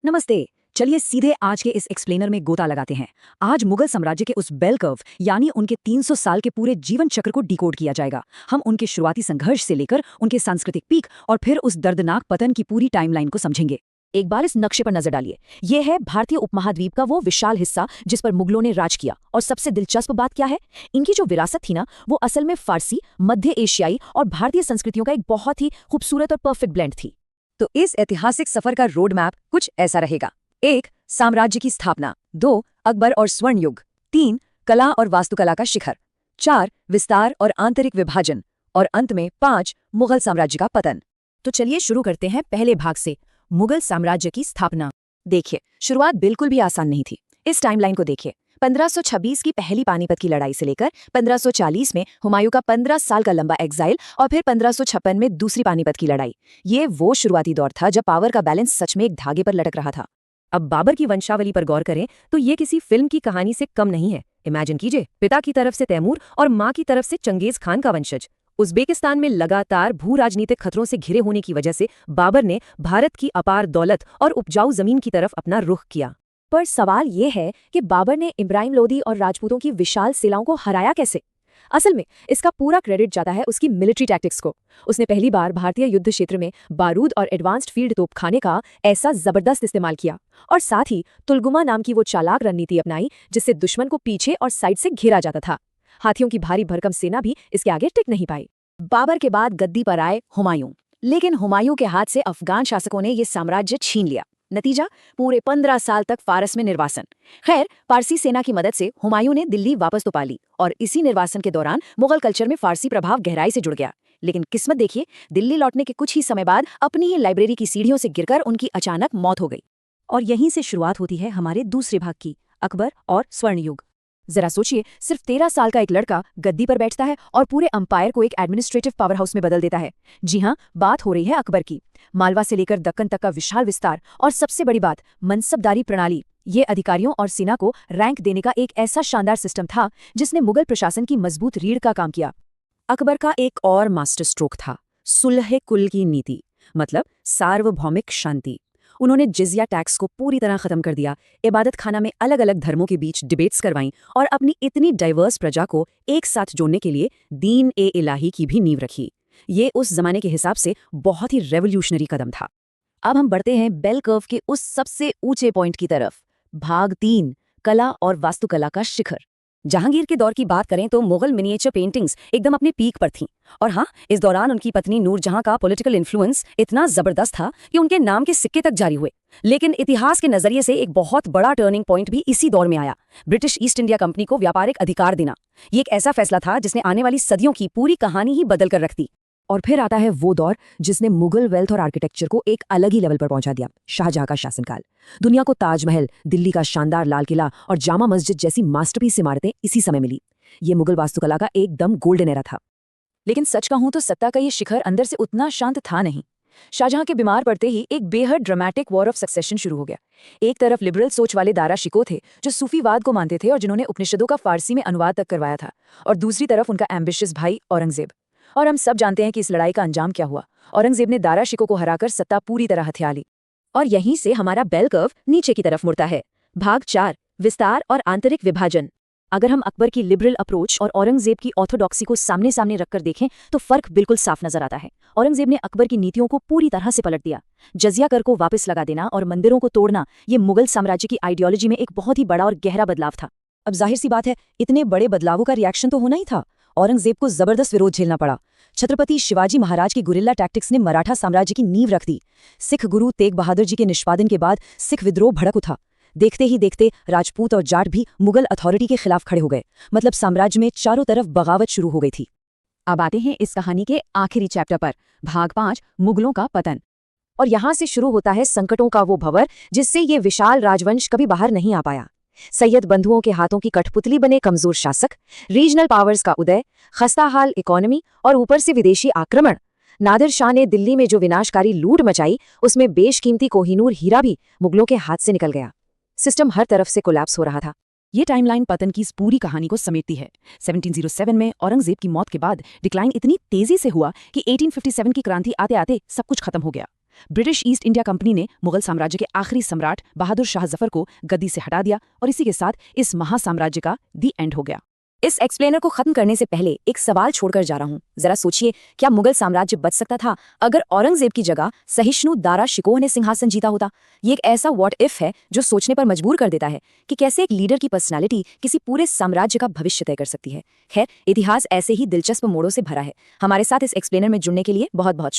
नमस्ते। चलिए सीधे आज के इस एक्सप्लेनर में गोता लगाते हैं। आज मुगल साम्राज्य के उस बेल कर्व यानी उनके 300 साल के पूरे जीवन चक्र को डिकोड किया जाएगा। हम उनके शुरुआती संघर्ष से लेकर उनके सांस्कृतिक पीक और फिर उस दर्दनाक पतन की पूरी टाइमलाइन को समझेंगे। एक बार इस नक्शे पर नजर डालिए। यह है भारतीय उपमहाद्वीप का वो विशाल हिस्सा जिस पर मुगलों ने राज किया। और सबसे दिलचस्प बात क्या है, इनकी जो विरासत थी ना, वो असल में फारसी, मध्य एशियाई और भारतीय संस्कृतियों का एक बहुत ही खूबसूरत और परफेक्ट ब्लेंड थी। तो इस ऐतिहासिक सफर का रोड मैप कुछ ऐसा रहेगा। 1. साम्राज्य की स्थापना। 2. अकबर और स्वर्ण युग। 3. कला और वास्तुकला का शिखर। 4. विस्तार और आंतरिक विभाजन। और अंत में 5. मुगल साम्राज्य का पतन। तो चलिए शुरू करते हैं पहले भाग से, मुगल साम्राज्य की स्थापना। देखिए, शुरुआत बिल्कुल भी आसान नहीं थी। इस टाइमलाइन को देखिए। 1526 की पहली पानीपत की लड़ाई से लेकर 1540 में हुमायूं का 15 साल का लंबा एग्जाइल और फिर 1556 में दूसरी पानीपत की लड़ाई। ये वो शुरुआती दौर था जब पावर का बैलेंस सच में एक धागे पर लटक रहा था। अब बाबर की वंशावली पर गौर करें तो ये किसी फिल्म की कहानी से कम नहीं है। इमेजिन कीजिए, पिता की तरफ से तैमूर और माँ की तरफ से चंगेज खान का वंशज। उज़्बेकिस्तान में लगातार भू राजनीतिक खतरों से घिरे होने की वजह से बाबर ने भारत की अपार दौलत और उपजाऊ जमीन की तरफ अपना रुख किया। पर सवाल ये है कि बाबर ने इब्राहिम लोदी और राजपूतों की विशाल सेनाओं को हराया कैसे? असल में इसका पूरा क्रेडिट जाता है उसकी मिलिट्री टैक्टिक्स को। उसने पहली बार भारतीय युद्ध क्षेत्र में बारूद और एडवांस्ड फील्ड तोपखाने का ऐसा जबरदस्त इस्तेमाल किया और साथ ही तुलगुमा नाम की वो चालाक रणनीति अपनाई जिससे दुश्मन को पीछे और साइड से घेरा जाता था। हाथियों की भारी भरकम सेना भी इसके आगे टिक नहीं पाई। बाबर के बाद गद्दी पर आए हुमायूं, लेकिन हुमायूं के हाथ से अफगान शासकों ने ये साम्राज्य छीन लिया। नतीजा, पूरे 15 साल तक फारस में निर्वासन। खैर, पारसी सेना की मदद से हुमायूं ने दिल्ली वापस तो पा ली और इसी निर्वासन के दौरान मुगल कल्चर में फारसी प्रभाव गहराई से जुड़ गया। लेकिन किस्मत देखिए, दिल्ली लौटने के कुछ ही समय बाद अपनी ही लाइब्रेरी की सीढ़ियों से गिरकर उनकी अचानक मौत हो गई। और यहीं से शुरुआत होती है हमारे दूसरे भाग की, अकबर और स्वर्ण युग। जरा सोचिए, सिर्फ 13 साल का एक लड़का गद्दी पर बैठता है और पूरे अंपायर को एक एडमिनिस्ट्रेटिव पावर हाउस में बदल देता है। जी हाँ, बात हो रही है अकबर की। मालवा से लेकर दक्कन तक का विशाल विस्तार और सबसे बड़ी बात, मनसबदारी प्रणाली। ये अधिकारियों और सेना को रैंक देने का एक ऐसा शानदार सिस्टम था जिसने मुगल प्रशासन की मजबूत रीढ़ का काम किया। अकबर का एक और मास्टर स्ट्रोक था सुलह कुल की नीति, मतलब सार्वभौमिक शांति। उन्होंने जिजिया टैक्स को पूरी तरह खत्म कर दिया, इबादत खाना में अलग अलग धर्मों के बीच डिबेट्स करवाईं और अपनी इतनी डाइवर्स प्रजा को एक साथ जोड़ने के लिए दीन ए इलाही की भी नींव रखी। ये उस जमाने के हिसाब से बहुत ही रेवोल्यूशनरी कदम था। अब हम बढ़ते हैं बेल कर्व के उस सबसे ऊंचे पॉइंट की तरफ। भाग 3, कला और वास्तुकला का शिखर। जहांगीर के दौर की बात करें तो मुगल मिनिएचर पेंटिंग्स एकदम अपने पीक पर थीं। और हाँ, इस दौरान उनकी पत्नी नूरजहां का पॉलिटिकल इन्फ्लुएंस इतना जबरदस्त था कि उनके नाम के सिक्के तक जारी हुए। लेकिन इतिहास के नजरिए से एक बहुत बड़ा टर्निंग पॉइंट भी इसी दौर में आया, ब्रिटिश ईस्ट इंडिया कंपनी को व्यापारिक अधिकार देना। ये एक ऐसा फैसला था जिसने आने वाली सदियों की पूरी कहानी ही बदल कर रख दी। और फिर आता है वो दौर जिसने मुगल वेल्थ और आर्किटेक्चर को एक अलग ही लेवल पर पहुंचा दिया, शाहजहां का शासनकाल। दुनिया को ताजमहल, दिल्ली का शानदार लाल किला और जामा मस्जिद जैसी मास्टरपीस इमारतें इसी समय मिली। ये मुगल वास्तुकला का एकदम गोल्डन एरा था। लेकिन सच कहूं तो सत्ता का ये शिखर अंदर से उतना शांत था नहीं। शाहजहां के बीमार पड़ते ही एक बेहद ड्रामेटिक वॉर ऑफ सक्सेशन शुरू हो गया। एक तरफ लिबरल सोच वाले दारा शिकोह थे जो सूफीवाद को मानते थे और जिन्होंने उपनिषदों का फारसी में अनुवाद तक करवाया था, और दूसरी तरफ उनका एम्बिशियस भाई औरंगजेब। और हम सब जानते हैं कि इस लड़ाई का अंजाम क्या हुआ। औरंगजेब ने दारा शिकोह को हराकर सत्ता पूरी तरह हथिया ली। और यहीं से हमारा बेल कर्व नीचे की तरफ मुड़ता है। भाग 4, विस्तार और आंतरिक विभाजन। अगर हम अकबर की लिबरल अप्रोच और औरंगजेब की ऑर्थोडॉक्सी को सामने सामने रखकर देखें तो फर्क बिल्कुल साफ नजर आता है। औरंगजेब ने अकबर की नीतियों को पूरी तरह से पलट दिया। जजिया कर को वापस लगा देना और मंदिरों को तोड़ना, ये मुगल साम्राज्य की आइडियोलॉजी में एक बहुत ही बड़ा और गहरा बदलाव था। अब जाहिर सी बात है, इतने बड़े बदलावों का रिएक्शन तो होना ही था। औरंगजेब को जबरदस्त विरोध झेलना पड़ा। छत्रपति शिवाजी महाराज की गुरिल्ला टैक्टिक्स ने मराठा साम्राज्य की नींव रख दी। सिख गुरु तेग बहादुर जी के निष्पादन के बाद सिख विद्रोह भड़क उठा। देखते ही देखते राजपूत और जाट भी मुगल अथॉरिटी के खिलाफ खड़े हो गए। मतलब साम्राज्य में चारों तरफ बगावत शुरू हो गई थी। अब आते हैं इस कहानी के आखिरी चैप्टर पर, भाग 5, मुगलों का पतन। और यहां से शुरू होता है संकटों का वो भंवर जिससे ये विशाल राजवंश कभी बाहर नहीं आ पाया। सैयद बंधुओं के हाथों की कठपुतली बने कमजोर शासक, रीजनल पावर्स का उदय, खस्ताहाल इकोनॉमी और ऊपर से विदेशी आक्रमण। नादिर शाह ने दिल्ली में जो विनाशकारी लूट मचाई, उसमें बेशकीमती कोहिनूर हीरा भी मुगलों के हाथ से निकल गया। सिस्टम हर तरफ से कोलैप्स हो रहा था। ये टाइमलाइन पतन की इस पूरी कहानी को समेटती है। 1707 में औरंगजेब की मौत के बाद डिक्लाइन इतनी तेजी से हुआ कि 1857 की क्रांति आते आते सब कुछ खत्म हो गया। ब्रिटिश ईस्ट इंडिया कंपनी ने मुगल साम्राज्य के आखिरी सम्राट बहादुर शाह जफर को गद्दी से हटा दिया और इसी के साथ इस महासाम्राज्य का दी एंड हो गया। इस एक्सप्लेनर को खत्म करने से पहले एक सवाल छोड़कर जा रहा हूँ। जरा सोचिए, क्या मुगल साम्राज्य बच सकता था अगर औरंगजेब की जगह सहिष्णु दारा शिकोह ने सिंहासन जीता होता? ये एक ऐसा व्हाट इफ है जो सोचने पर मजबूर कर देता है कि कैसे एक लीडर की पर्सनालिटी किसी पूरे साम्राज्य का भविष्य तय कर सकती है। खैर, इतिहास ऐसे ही दिलचस्प मोड़ों से भरा है। हमारे साथ इस एक्सप्लेनर में जुड़ने के लिए बहुत बहुत शुक्रिया।